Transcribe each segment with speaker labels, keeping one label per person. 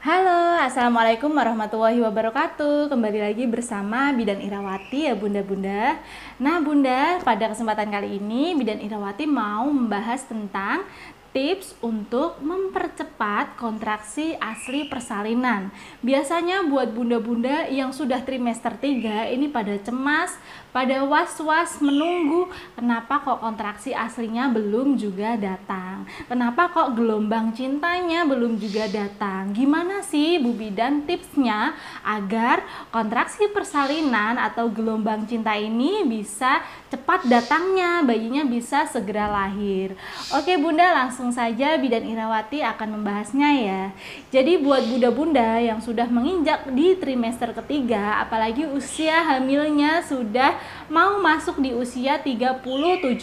Speaker 1: Halo, Assalamualaikum warahmatullahi wabarakatuh. Kembali lagi bersama Bidan Irawati ya bunda-bunda. Nah bunda, pada kesempatan kali ini Bidan Irawati mau membahas tentang tips untuk mempercepat kontraksi asli persalinan. Biasanya buat bunda-bunda yang sudah trimester 3 ini pada cemas, pada was-was menunggu kenapa kok kontraksi aslinya belum juga datang. Kenapa kok gelombang cintanya belum juga datang. Gimana sih Bu Bidan tipsnya agar kontraksi persalinan atau gelombang cinta ini bisa cepat datangnya, bayinya bisa segera lahir. Oke bunda, langsung saja Bidan Irawati akan membahasnya ya. Jadi buat bunda-bunda yang sudah menginjak di trimester ketiga, apalagi usia hamilnya sudah mau masuk di usia 37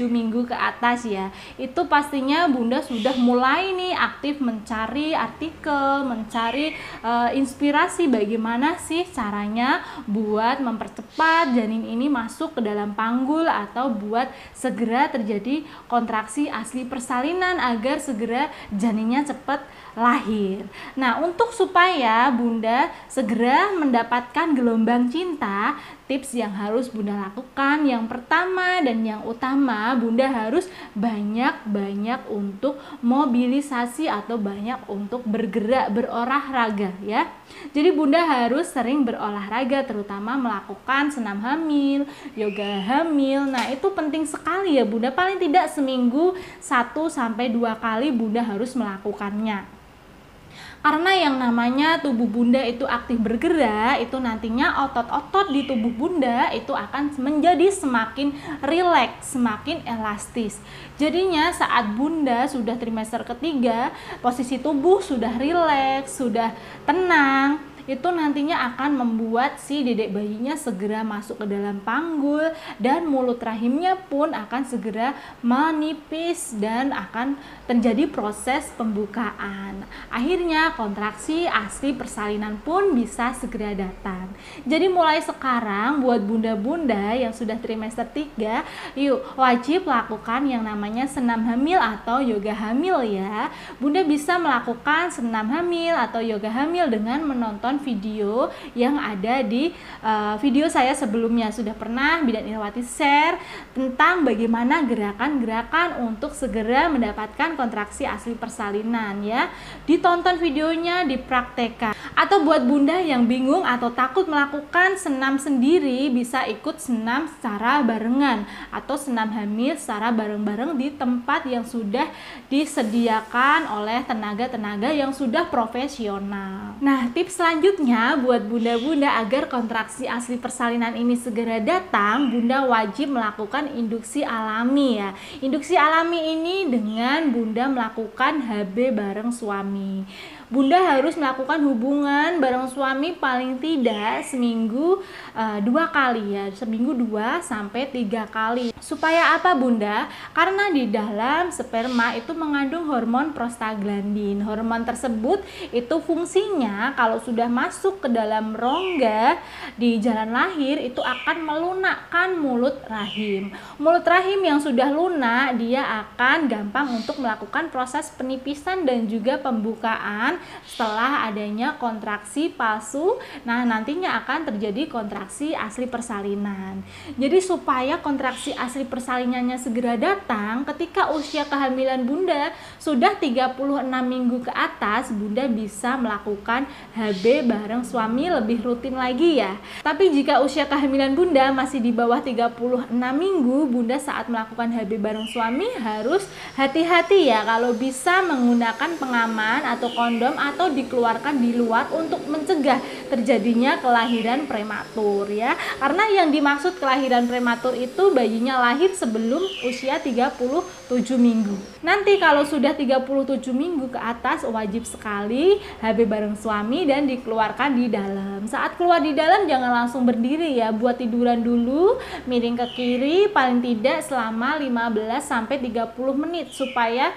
Speaker 1: minggu ke atas ya, itu pastinya bunda sudah mulai nih aktif mencari artikel, mencari inspirasi bagaimana sih caranya buat mempercepat janin ini masuk ke dalam panggul atau buat segera terjadi kontraksi asli persalinan agar segera janinnya cepat lahir. Nah, untuk supaya bunda segera mendapatkan gelombang cinta, tips yang harus bunda lakukan yang pertama dan yang utama, bunda harus banyak-banyak untuk mobilisasi atau banyak untuk bergerak, berolahraga ya. Jadi bunda harus sering berolahraga, terutama melakukan senam hamil, yoga hamil. Nah itu penting sekali ya bunda, paling tidak seminggu 1-2 kali bunda harus melakukannya. Karena yang namanya tubuh bunda itu aktif bergerak, itu nantinya otot-otot di tubuh bunda itu akan menjadi semakin rileks, semakin elastis. Jadinya saat bunda sudah trimester ketiga, posisi tubuh sudah rileks, sudah tenang, itu nantinya akan membuat si dedek bayinya segera masuk ke dalam panggul dan mulut rahimnya pun akan segera menipis dan akan terjadi proses pembukaan. Akhirnya kontraksi asli persalinan pun bisa segera datang. Jadi mulai sekarang buat bunda-bunda yang sudah trimester 3, yuk wajib lakukan yang namanya senam hamil atau yoga hamil ya. Bunda bisa melakukan senam hamil atau yoga hamil dengan menonton video yang ada di video saya sebelumnya. Sudah pernah Bidan Irawati share tentang bagaimana gerakan-gerakan untuk segera mendapatkan kontraksi asli persalinan ya. Ditonton videonya, dipraktekkan. Atau buat bunda yang bingung atau takut melakukan senam sendiri, bisa ikut senam secara barengan atau senam hamil secara bareng-bareng di tempat yang sudah disediakan oleh tenaga-tenaga yang sudah profesional. Nah, tips selanjutnya buat bunda-bunda agar kontraksi asli persalinan ini segera datang, bunda wajib melakukan induksi alami ya. Induksi alami ini dengan bunda melakukan HB bareng suami. Bunda harus melakukan hubungan bareng suami paling tidak seminggu 2 kali ya, seminggu 2-3 kali. Supaya apa bunda? Karena di dalam sperma itu mengandung hormon prostaglandin. Hormon tersebut itu fungsinya kalau sudah masuk ke dalam rongga di jalan lahir itu akan melunakkan mulut rahim. Mulut rahim yang sudah lunak, dia akan gampang untuk melakukan proses penipisan dan juga pembukaan setelah adanya kontraksi palsu. Nah nantinya akan terjadi kontraksi asli persalinan. Jadi supaya kontraksi asli persalinannya segera datang ketika usia kehamilan bunda sudah 36 minggu ke atas, bunda bisa melakukan HB bareng suami lebih rutin lagi ya. Tapi jika usia kehamilan bunda masih di bawah 36 minggu, bunda saat melakukan HB bareng suami harus hati-hati ya, kalau bisa menggunakan pengaman atau kondom atau dikeluarkan di luar untuk mencegah terjadinya kelahiran prematur ya. Karena yang dimaksud kelahiran prematur itu bayinya lahir sebelum usia 37 minggu. Nanti kalau sudah 37 minggu ke atas wajib sekali HB bareng suami dan dikeluarkan di dalam. Saat keluar di dalam jangan langsung berdiri ya, buat tiduran dulu, miring ke kiri paling tidak selama 15-30 menit supaya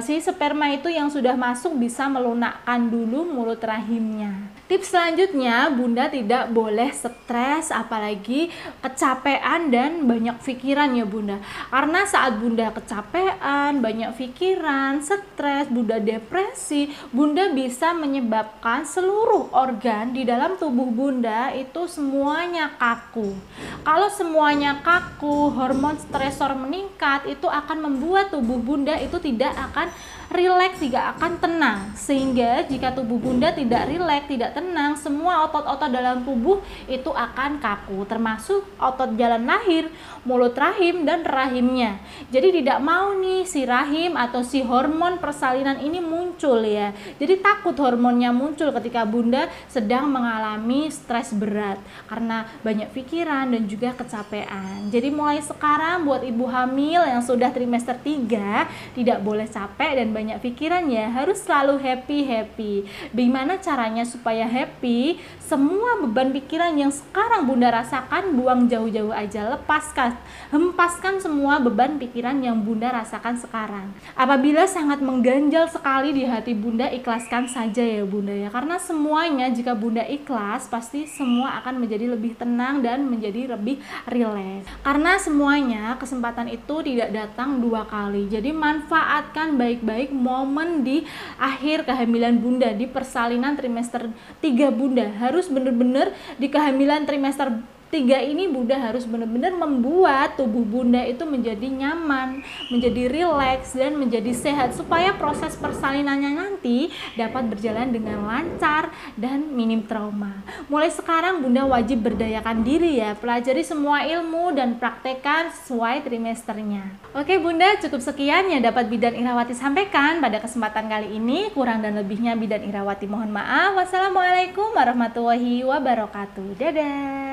Speaker 1: si sperma itu yang sudah masuk bisa melunakkan dulu mulut rahimnya. Tips selanjutnya, Bunda tidak boleh stres, apalagi kecapean dan banyak pikiran ya Bunda. Karena saat Bunda kecapean, banyak pikiran, stres, Bunda depresi, Bunda bisa menyebabkan seluruh organ di dalam tubuh Bunda itu semuanya kaku. Kalau semuanya kaku, hormon stresor meningkat, itu akan membuat tubuh Bunda itu tidak akan rileks, tidak akan tenang. Sehingga jika tubuh Bunda tidak rileks, tidak tenang, semua otot-otot dalam tubuh itu akan kaku, termasuk otot jalan lahir, mulut rahim, dan rahimnya. Jadi tidak mau nih si rahim atau si hormon persalinan ini muncul ya. Jadi takut hormonnya muncul ketika Bunda sedang mengalami stres berat karena banyak pikiran dan juga kecapean. Jadi mulai sekarang buat ibu hamil yang sudah trimester 3 tidak boleh capek dan banyak pikiran ya, harus selalu happy. Bagaimana caranya supaya happy? Semua beban pikiran yang sekarang Bunda rasakan buang jauh-jauh aja, lepaskan, hempaskan semua beban pikiran yang Bunda rasakan sekarang. Apabila sangat mengganjal sekali di hati Bunda, ikhlaskan saja ya Bunda ya, karena semuanya jika Bunda ikhlas pasti semua akan menjadi lebih tenang dan menjadi lebih rileks. Karena semuanya kesempatan itu tidak datang 2 kali, jadi manfaatkan baik-baik momen di akhir kehamilan Bunda, di persalinan trimester 3 Bunda. Harus benar-benar di kehamilan trimester 3 ini Bunda harus benar-benar membuat tubuh Bunda itu menjadi nyaman, menjadi rileks, dan menjadi sehat supaya proses persalinannya nanti dapat berjalan dengan lancar dan minim trauma. Mulai sekarang Bunda wajib berdayakan diri ya, pelajari semua ilmu dan praktekkan sesuai trimesternya. Oke Bunda, cukup sekian yang dapat Bidan Irawati sampaikan pada kesempatan kali ini. Kurang dan lebihnya Bidan Irawati mohon maaf. Wassalamualaikum warahmatullahi wabarakatuh. Dadah.